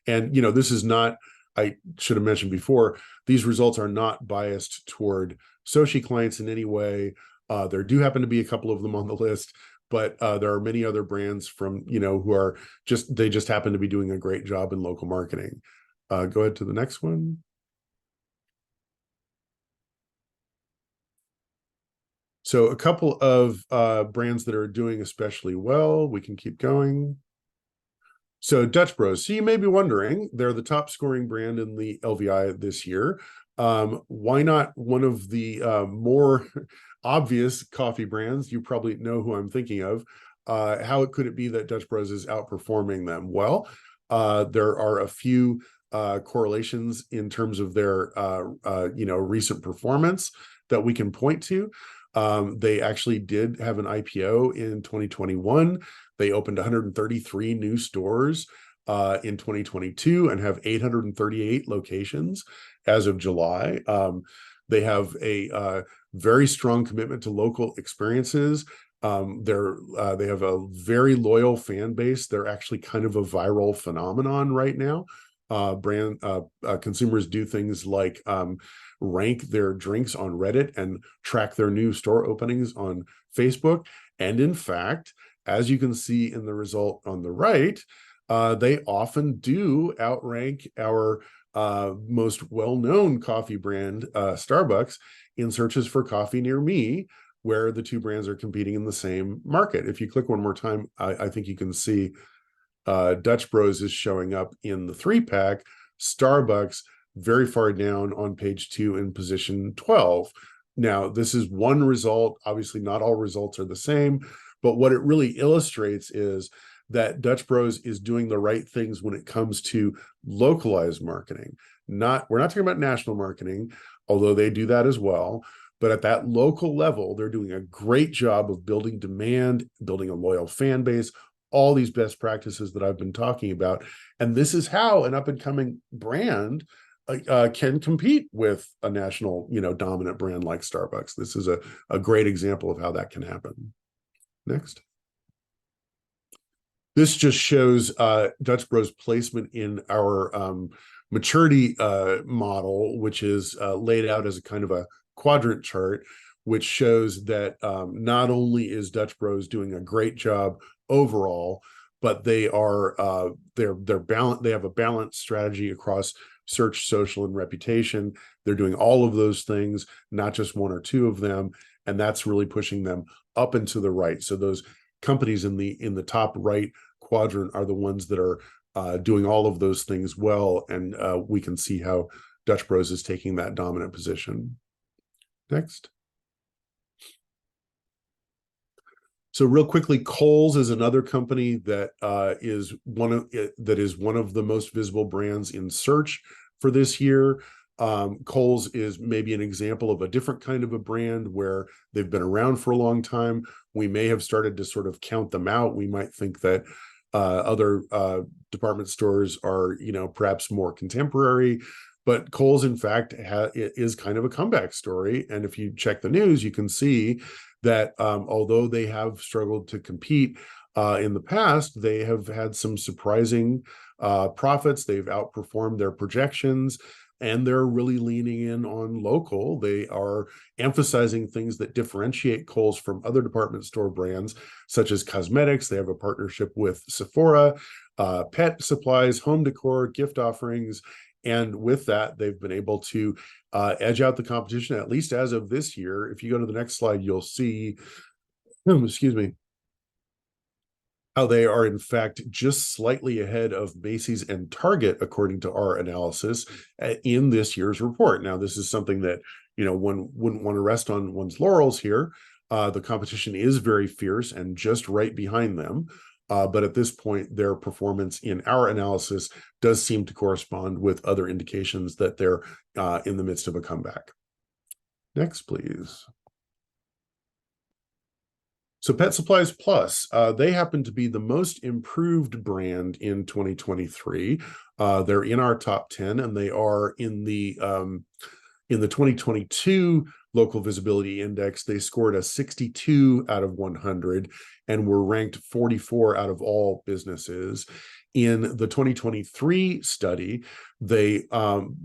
This is not, I should have mentioned before, these results are not biased toward Soci clients in any way. There do happen to be a couple of them on the list, but there are many other brands from, who are they just happen to be doing a great job in local marketing. Go ahead to the next one. So a couple of brands that are doing especially well, we can keep going. So Dutch Bros. So you may be wondering, they're the top scoring brand in the LVI this year. Why not one of the more obvious coffee brands? You probably know who I'm thinking of. How could it be that Dutch Bros is outperforming them? Well, there are a few correlations in terms of their recent performance that we can point to. They actually did have an IPO in 2021. They opened 133 new stores in 2022 and have 838 locations as of July. They have a very strong commitment to local experiences. They have a very loyal fan base. They're actually kind of a viral phenomenon right now. Consumers do things like rank their drinks on Reddit and track their new store openings on Facebook. And in fact, as you can see in the result on the right, they often do outrank our most well-known coffee brand, Starbucks, in searches for coffee near me, where the two brands are competing in the same market. If you click one more time, I think you can see Dutch Bros is showing up in the 3-pack, Starbucks very far down on page 2 in position 12. Now, this is one result. Obviously, not all results are the same, but what it really illustrates is that Dutch Bros is doing the right things when it comes to localized marketing. We're not talking about national marketing, although they do that as well. But at that local level, they're doing a great job of building demand, building a loyal fan base, all these best practices that I've been talking about. And this is how an up-and-coming brand can compete with a national, dominant brand like Starbucks. This is a great example of how that can happen. Next. This just shows Dutch Bros placement in our maturity model, which is laid out as a kind of a quadrant chart, which shows that not only is Dutch Bros doing a great job overall, but they are they're balanced. They have a balanced strategy across search, social, and reputation. They're doing all of those things, not just one or two of them, and that's really pushing them up and to the right. So those companies in the top right quadrant are the ones that are doing all of those things well, and we can see how Dutch Bros is taking that dominant position. Next. So real quickly, Kohl's is another company that is one of the most visible brands in search for this year. Kohl's is maybe an example of a different kind of a brand where they've been around for a long time. We may have started to sort of count them out. We might think that other department stores are, perhaps more contemporary, but Kohl's, in fact, is kind of a comeback story. And if you check the news, you can see that although they have struggled to compete In the past, they have had some surprising profits. They've outperformed their projections, and they're really leaning in on local. They are emphasizing things that differentiate Kohl's from other department store brands, such as cosmetics. They have a partnership with Sephora, pet supplies, home decor, gift offerings. And with that, they've been able to edge out the competition, at least as of this year. If you go to the next slide, you'll see, excuse me, how they are in fact just slightly ahead of Macy's and Target, according to our analysis in this year's report. Now, this is something that, one wouldn't want to rest on one's laurels here. The competition is very fierce and just right behind them. But at this point, their performance in our analysis does seem to correspond with other indications that they're in the midst of a comeback. Next, please. So Pet Supplies Plus, they happen to be the most improved brand in 2023. They're in our top 10, and they are in the 2022 Local Visibility Index. They scored a 62 out of 100 and were ranked 44 out of all businesses. In the 2023 study, they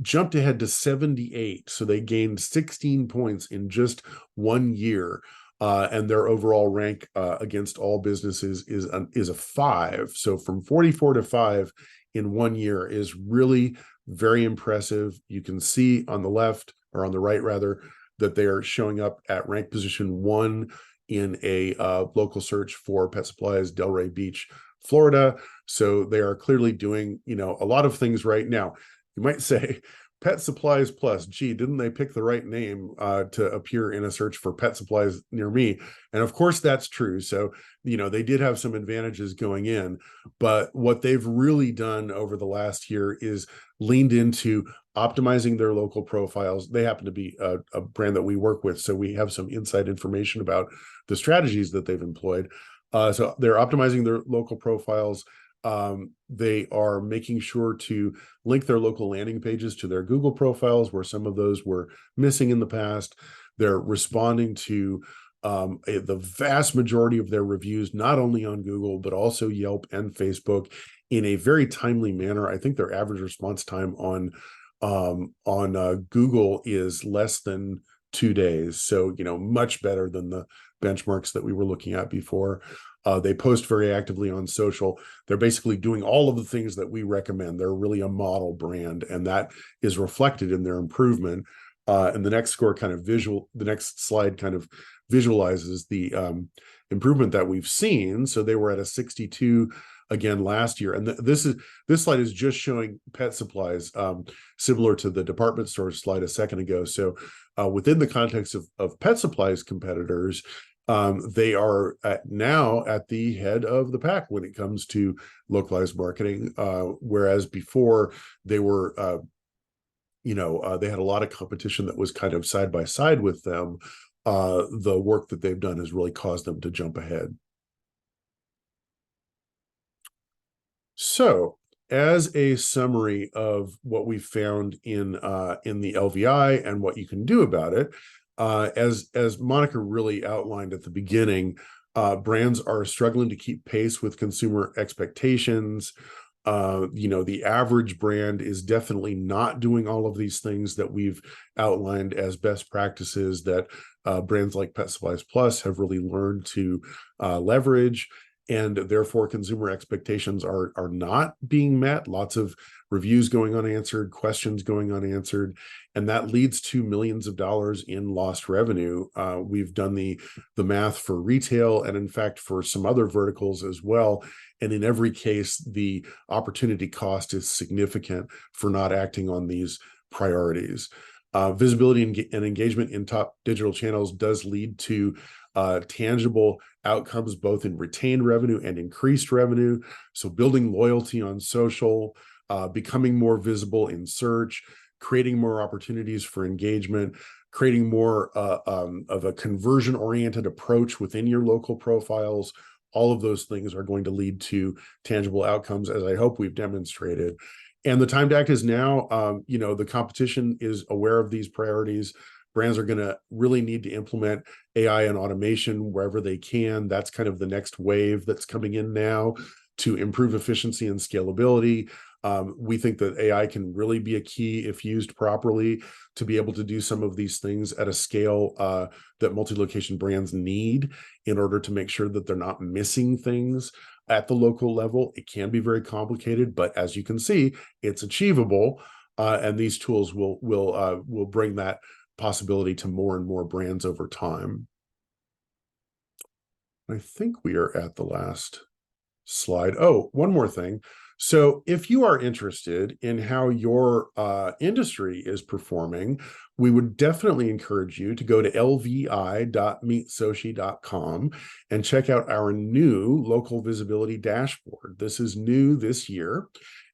jumped ahead to 78. So they gained 16 points in just 1 year. And their overall rank against all businesses is a 5. So from 44 to 5 in 1 year is really very impressive. You can see on the left, or on the right rather, that they are showing up at rank position 1 in a local search for pet supplies, Delray Beach, Florida. So they are clearly doing, a lot of things right now. You might say, Pet Supplies Plus, gee, didn't they pick the right name to appear in a search for pet supplies near me? And of course, that's true. So, they did have some advantages going in, but what they've really done over the last year is leaned into optimizing their local profiles. They happen to be a brand that we work with, so we have some inside information about the strategies that they've employed. So they're optimizing their local profiles. They are making sure to link their local landing pages to their Google profiles, where some of those were missing in the past. They're responding to the vast majority of their reviews, not only on Google, but also Yelp and Facebook, in a very timely manner. I think their average response time on Google is less than 2 days. So, much better than the benchmarks that we were looking at before. They post very actively on social. They're basically doing all of the things that we recommend. They're really a model brand, and that is reflected in their improvement. And the next slide kind of visualizes the improvement that we've seen. So they were at a 62 again last year. And this slide is just showing pet supplies, similar to the department store slide a second ago. So within the context of pet supplies competitors, they are now at the head of the pack when it comes to localized marketing, whereas before they were, they had a lot of competition that was kind of side by side with them. The work that they've done has really caused them to jump ahead. So, as a summary of what we found in the LVI and what you can do about it, as Monica really outlined at the beginning, brands are struggling to keep pace with consumer expectations. The average brand is definitely not doing all of these things that we've outlined as best practices that brands like Pet Supplies Plus have really learned to leverage. And therefore, consumer expectations are not being met. Lots of reviews going unanswered, questions going unanswered, and that leads to millions of dollars in lost revenue. We've done the math for retail, and in fact for some other verticals as well. And in every case, the opportunity cost is significant for not acting on these priorities. Visibility and engagement in top digital channels does lead to tangible outcomes, both in retained revenue and increased revenue. So building loyalty on social, becoming more visible in search, creating more opportunities for engagement, creating more of a conversion-oriented approach within your local profiles. All of those things are going to lead to tangible outcomes, as I hope we've demonstrated. And the time to act is now. The competition is aware of these priorities. Brands are going to really need to implement AI and automation wherever they can. That's kind of the next wave that's coming in now to improve efficiency and scalability. We think that AI can really be a key, if used properly, to be able to do some of these things at a scale that multi-location brands need in order to make sure that they're not missing things at the local level. It can be very complicated, but as you can see, it's achievable, and these tools will bring that possibility to more and more brands over time. I think we are at the last slide. Oh, one more thing. So if you are interested in how your industry is performing, we would definitely encourage you to go to lvi.meetsoci.com and check out our new local visibility dashboard. This is new this year.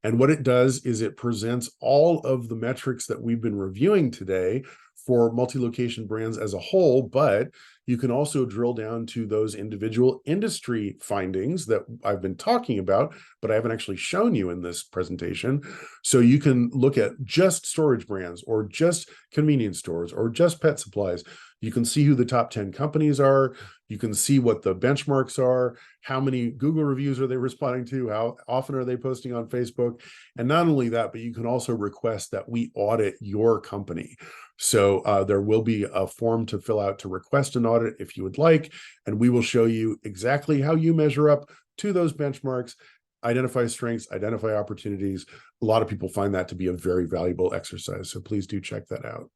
And what it does is it presents all of the metrics that we've been reviewing today for multi-location brands as a whole, but you can also drill down to those individual industry findings that I've been talking about, but I haven't actually shown you in this presentation. So you can look at just storage brands or just convenience stores or just pet supplies. You can see who the top 10 companies are. You can see what the benchmarks are. How many Google reviews are they responding to? How often are they posting on Facebook? And not only that, but you can also request that we audit your company. So there will be a form to fill out to request an audit if you would like, and we will show you exactly how you measure up to those benchmarks, identify strengths, identify opportunities. A lot of people find that to be a very valuable exercise. So please do check that out.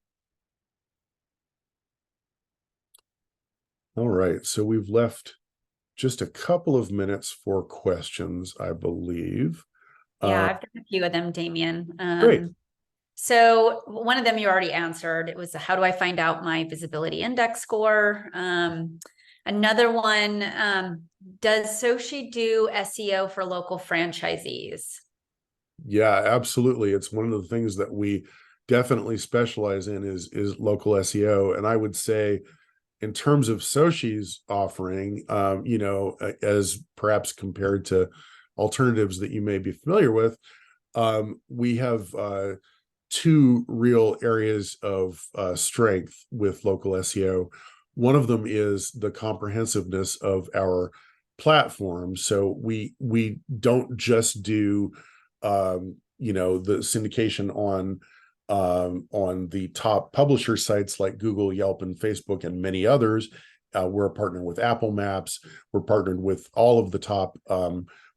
All right, so we've left just a couple of minutes for questions, I believe. Yeah, I've got a few of them, Damien. Great. So one of them you already answered. It was, how do I find out my visibility index score? Another one, does Soci do SEO for local franchisees? Yeah, absolutely. It's one of the things that we definitely specialize in is local SEO. And I would say, in terms of Soci's offering, as perhaps compared to alternatives that you may be familiar with, we have two real areas of strength with local SEO. One of them is the comprehensiveness of our platform. So we don't just do the syndication on the top publisher sites like Google, Yelp, and Facebook, and many others. We're a partner with Apple Maps. We're partnered with all of the top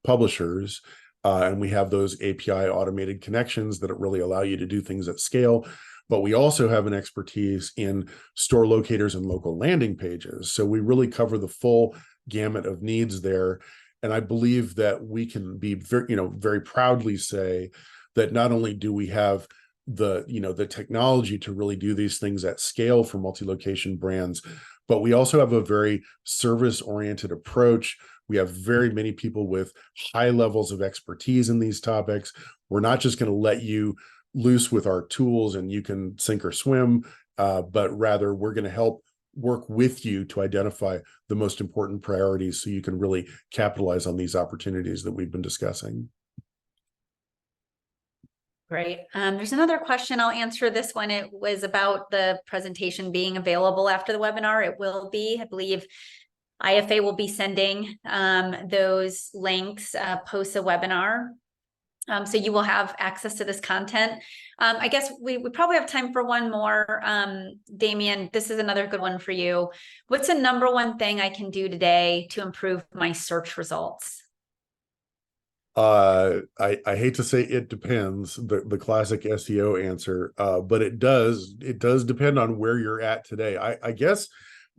publishers. And we have those API automated connections that really allow you to do things at scale. But we also have an expertise in store locators and local landing pages. So we really cover the full gamut of needs there. And I believe that we can be very proudly say that not only do we have the technology to really do these things at scale for multi-location brands, but we also have a very service-oriented approach. We have very many people with high levels of expertise in these topics. We're not just going to let you loose with our tools and you can sink or swim, but rather we're going to help work with you to identify the most important priorities so you can really capitalize on these opportunities that we've been discussing. Great. There's another question. I'll answer this one. It was about the presentation being available after the webinar. It will be, I believe, IFA will be sending those links post the webinar. So you will have access to this content. I guess we probably have time for one more. Damien, this is another good one for you. What's the number one thing I can do today to improve my search results? I hate to say it depends, the classic SEO answer, but it does depend on where you're at today. I guess,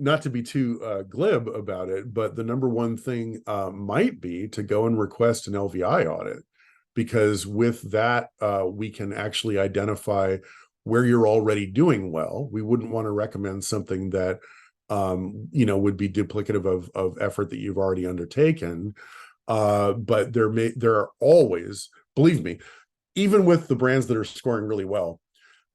not to be too glib about it, but the number one thing might be to go and request an LVI audit, because with that, we can actually identify where you're already doing well. We wouldn't want to recommend something that would be duplicative of effort that you've already undertaken. But there are always, believe me, even with the brands that are scoring really well,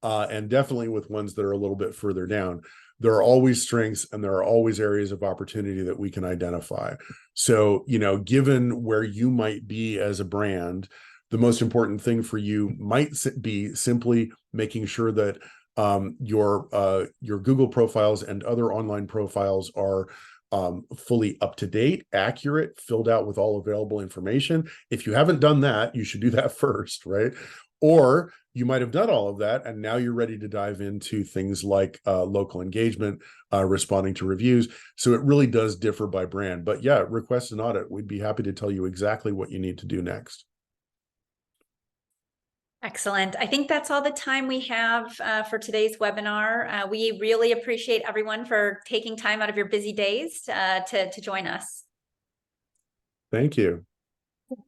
and definitely with ones that are a little bit further down, there are always strengths and there are always areas of opportunity that we can identify. So, given where you might be as a brand, the most important thing for you might be simply making sure that Your Google profiles and other online profiles are fully up to date, accurate, filled out with all available information. If you haven't done that, you should do that first, right? Or you might have done all of that, and now you're ready to dive into things like local engagement, responding to reviews. So it really does differ by brand. But yeah, request an audit. We'd be happy to tell you exactly what you need to do next. Excellent. I think that's all the time we have for today's webinar. We really appreciate everyone for taking time out of your busy days to join us. Thank you.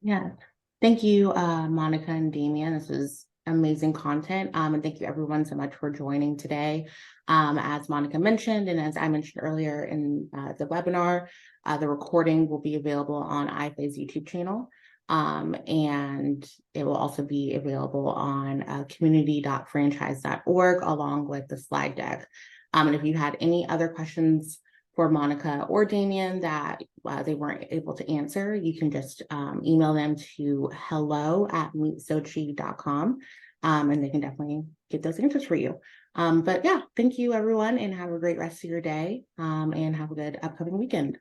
Yeah. Thank you, Monica and Damian. This was amazing content. And thank you everyone so much for joining today. As Monica mentioned, and as I mentioned earlier in the webinar, the recording will be available on IFA's YouTube channel. And it will also be available on community.franchise.org along with the slide deck. And if you had any other questions for Monica or Damian that they weren't able to answer, you can just email them to hello@meetsochi.com, and they can definitely get those answers for you. But yeah, thank you everyone, and have a great rest of your day, and have a good upcoming weekend.